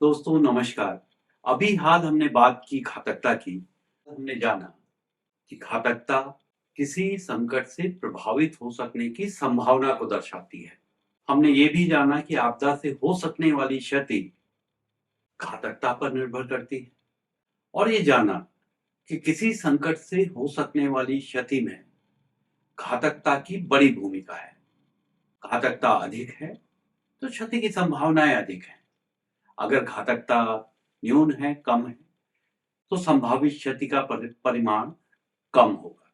दोस्तों नमस्कार। अभी हाल हमने बात की घातकता की। हमने जाना कि घातकता किसी संकट से प्रभावित हो सकने की संभावना को दर्शाती है। हमने ये भी जाना कि आपदा से हो सकने वाली क्षति घातकता पर निर्भर करती है और ये जाना कि किसी संकट से हो सकने वाली क्षति में घातकता की बड़ी भूमिका है। घातकता अधिक है तो क्षति की संभावनाएं अधिक है। अगर घातकता न्यून है, कम है, तो संभावित क्षति का परिमाण कम होगा।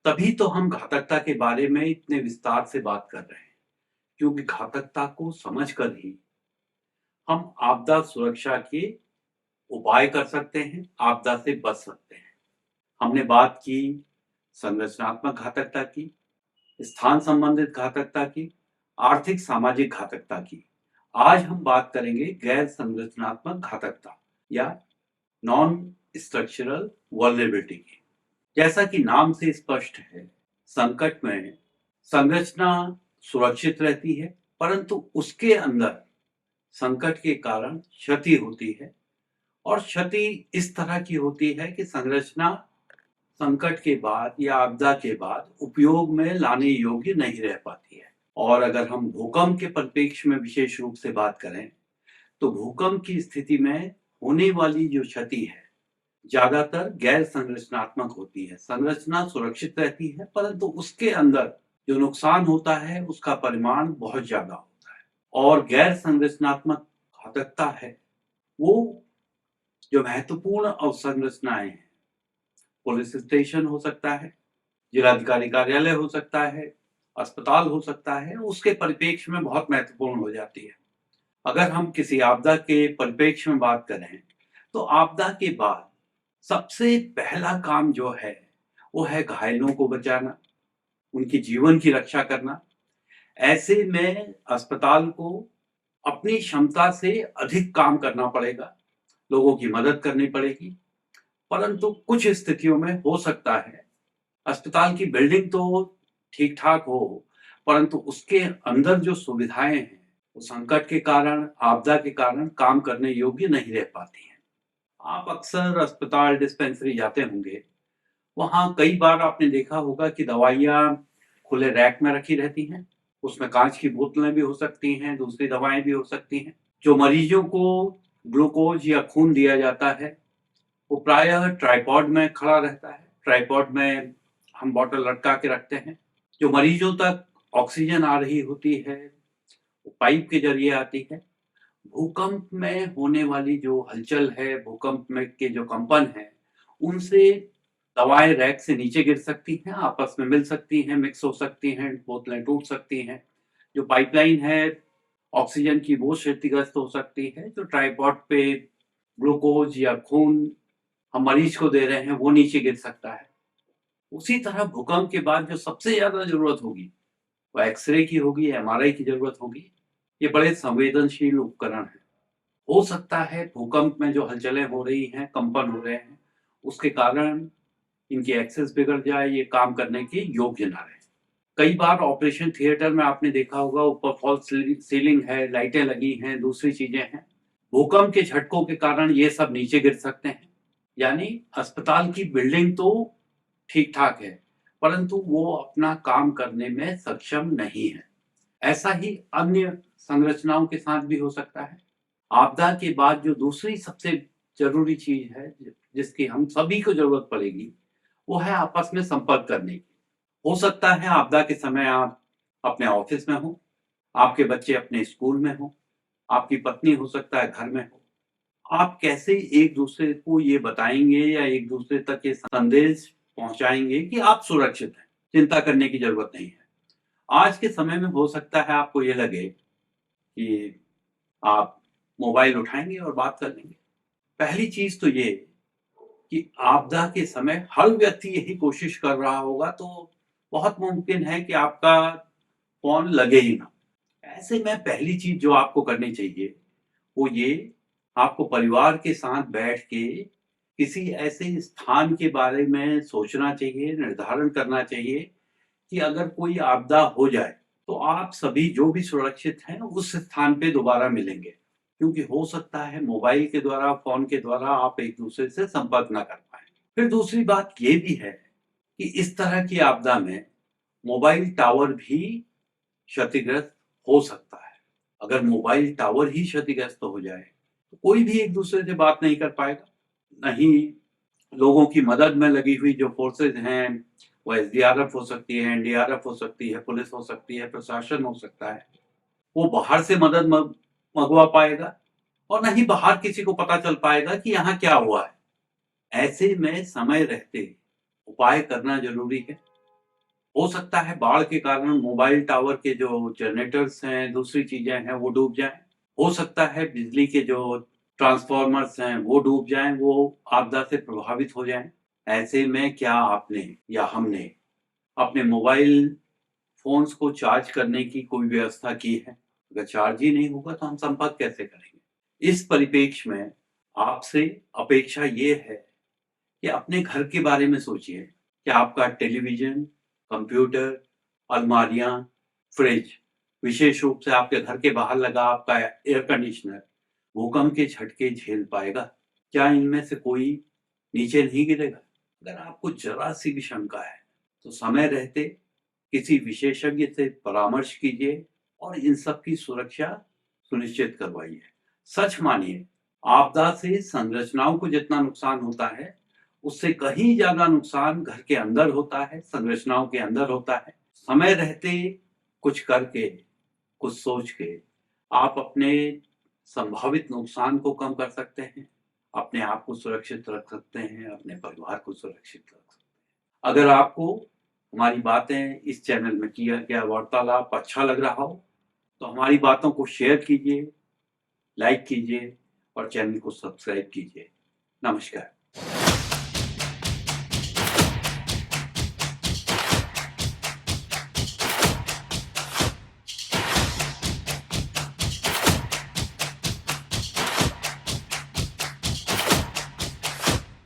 तभी तो हम घातकता के बारे में इतने विस्तार से बात कर रहे हैं, क्योंकि घातकता को समझकर ही हम आपदा सुरक्षा के उपाय कर सकते हैं, आपदा से बच सकते हैं। हमने बात की संरचनात्मक घातकता की, स्थान संबंधित घातकता की, आर्थिक सामाजिक घातकता की। आज हम बात करेंगे गैर संरचनात्मक घातकता या नॉन स्ट्रक्चरल वल्नरेबिलिटी की। जैसा कि नाम से स्पष्ट है, संकट में संरचना सुरक्षित रहती है, परंतु उसके अंदर संकट के कारण क्षति होती है और क्षति इस तरह की होती है कि संरचना संकट के बाद या आपदा के बाद उपयोग में लाने योग्य नहीं रह पाती है। और अगर हम भूकंप के परिप्रेक्ष्य में विशेष रूप से बात करें, तो भूकंप की स्थिति में होने वाली जो क्षति है ज्यादातर गैर संरचनात्मक होती है। संरचना सुरक्षित रहती है, परंतु उसके अंदर जो नुकसान होता है उसका परिमाण बहुत ज्यादा होता है। और गैर संरचनात्मक घातकता है वो जो महत्वपूर्ण अवसंरचनाएं हैं, पुलिस स्टेशन हो सकता है, जिलाधिकारी कार्यालय हो सकता है, अस्पताल हो सकता है, उसके परिप्रेक्ष्य में बहुत महत्वपूर्ण हो जाती है। अगर हम किसी आपदा के परिप्रेक्ष्य में बात करें, तो आपदा के बाद सबसे पहला काम जो है वो है घायलों को बचाना, उनके जीवन की रक्षा करना। ऐसे में अस्पताल को अपनी क्षमता से अधिक काम करना पड़ेगा, लोगों की मदद करनी पड़ेगी। परंतु कुछ स्थितियों में हो सकता है अस्पताल की बिल्डिंग तो ठीक ठाक हो, परंतु उसके अंदर जो सुविधाएं हैं वो संकट के कारण, आपदा के कारण काम करने योग्य नहीं रह पाती हैं। आप अक्सर अस्पताल डिस्पेंसरी जाते होंगे, वहाँ कई बार आपने देखा होगा कि दवाइयाँ खुले रैक में रखी रहती हैं। उसमें कांच की बोतलें भी हो सकती हैं, दूसरी दवाएं भी हो सकती हैं। जो मरीजों को ग्लूकोज या खून दिया जाता है वो प्रायः ट्राइपॉड में खड़ा रहता है। ट्राइपॉड में हम बॉटल लटका के रखते हैं। जो मरीजों तक ऑक्सीजन आ रही होती है वो पाइप के जरिए आती है। भूकंप में होने वाली जो हलचल है, भूकंप में के जो कंपन है, उनसे दवाएं रैक से नीचे गिर सकती हैं, आपस में मिल सकती हैं, मिक्स हो सकती हैं, बोतलें टूट सकती हैं। जो पाइपलाइन है ऑक्सीजन की वो क्षतिग्रस्त हो सकती है। जो ट्राइपॉड पे ग्लूकोज या खून हम मरीज को दे रहे हैं वो नीचे गिर सकता है। उसी तरह भूकंप के बाद जो सबसे ज्यादा जरूरत होगी वो एक्सरे की होगी, एमआरआई की जरूरत होगी। ये बड़े संवेदनशील उपकरण हैं। हो सकता है भूकंप में जो हलचलें हो रही हैं, कंपन हो रहे हैं, उसके कारण इनकी एक्सेस बिगड़ जाए, ये काम करने के योग्य ना रहे। कई बार ऑपरेशन थिएटर में आपने देखा होगा ऊपर फॉल्स सीलिंग है, लाइटें लगी हैं, दूसरी चीजें हैं। भूकंप के झटकों के कारण ये सब नीचे गिर सकते हैं। यानी अस्पताल की बिल्डिंग तो ठीक ठाक है, परंतु वो अपना काम करने में सक्षम नहीं है। ऐसा ही अन्य संरचनाओं के साथ भी हो सकता है। आपदा के बाद जो दूसरी सबसे जरूरी चीज है जिसकी हम सभी को जरूरत पड़ेगी, वो है आपस में संपर्क करने की। हो सकता है आपदा के समय आप अपने ऑफिस में हो, आपके बच्चे अपने स्कूल में हो, आपकी पत्नी हो सकता है घर में हो। आप कैसे एक दूसरे को ये बताएंगे या एक दूसरे तक ये संदेश पहुंचाएंगे कि आप सुरक्षित हैं, चिंता करने की जरूरत नहीं है। आज के समय में हो सकता है आपको ये लगे कि आप मोबाइल उठाएंगे और बात कर लेंगे। पहली चीज तो ये कि आपदा के समय हर व्यक्ति यही कोशिश कर रहा होगा, तो बहुत मुमकिन है कि आपका फोन लगे ही ना। ऐसे में पहली चीज जो आपको करनी चाहिए वो ये, आपको परिवार के साथ बैठ के किसी ऐसे स्थान के बारे में सोचना चाहिए, निर्धारण करना चाहिए कि अगर कोई आपदा हो जाए तो आप सभी जो भी सुरक्षित हैं उस स्थान पे दोबारा मिलेंगे। क्योंकि हो सकता है मोबाइल के द्वारा, फोन के द्वारा आप एक दूसरे से संपर्क ना कर पाए। फिर दूसरी बात ये भी है कि इस तरह की आपदा में मोबाइल टावर भी क्षतिग्रस्त हो सकता है। अगर मोबाइल टावर ही क्षतिग्रस्त हो जाए तो कोई भी एक दूसरे से बात नहीं कर पाएगा, नहीं लोगों की मदद में लगी हुई जो फोर्सेज हैं, वो एसडीआरएफ हो सकती है, एनडीआरएफ हो सकती है, पुलिस हो सकती है, प्रशासन हो सकता है, वो बाहर से मदद मंगवा पाएगा और न ही बाहर किसी को पता चल पाएगा कि यहाँ क्या हुआ है। ऐसे में समय रहते उपाय करना जरूरी है। हो सकता है बाढ़ के कारण मोबाइल टावर के जो जनरेटर्स हैं, दूसरी चीजें हैं, वो डूब जाएं। हो सकता है बिजली के जो ट्रांसफॉर्मर्स हैं वो डूब जाएं, वो आपदा से प्रभावित हो जाएं। ऐसे में क्या आपने या हमने अपने मोबाइल फोन्स को चार्ज करने की कोई व्यवस्था की है? अगर चार्ज ही नहीं होगा तो हम संपर्क कैसे करेंगे? इस परिप्रेक्ष्य में आपसे अपेक्षा ये है कि अपने घर के बारे में सोचिए कि आपका टेलीविजन, कंप्यूटर, अलमारियां, फ्रिज, विशेष रूप से आपके घर के बाहर लगा आपका एयर कंडीशनर भूकंप के झटके झेल पाएगा? क्या इनमें से कोई नीचे नहीं गिरेगा? अगर आपको जरा सी भी शंका है तो समय रहते किसी विशेषज्ञ से परामर्श कीजिए और इन सब की सुरक्षा सुनिश्चित करवाइए। सच मानिए, आपदा से संरचनाओं को जितना नुकसान होता है उससे कहीं ज्यादा नुकसान घर के अंदर होता है, संरचनाओं के अंदर होता है। समय रहते कुछ करके, कुछ सोच के आप अपने संभावित नुकसान को कम कर सकते हैं, अपने आप को सुरक्षित रख सकते हैं, अपने परिवार को सुरक्षित रख सकते हैं। अगर आपको हमारी बातें इस चैनल में किया गया वार्तालाप अच्छा लग रहा हो तो हमारी बातों को शेयर कीजिए, लाइक कीजिए और चैनल को सब्सक्राइब कीजिए। नमस्कार।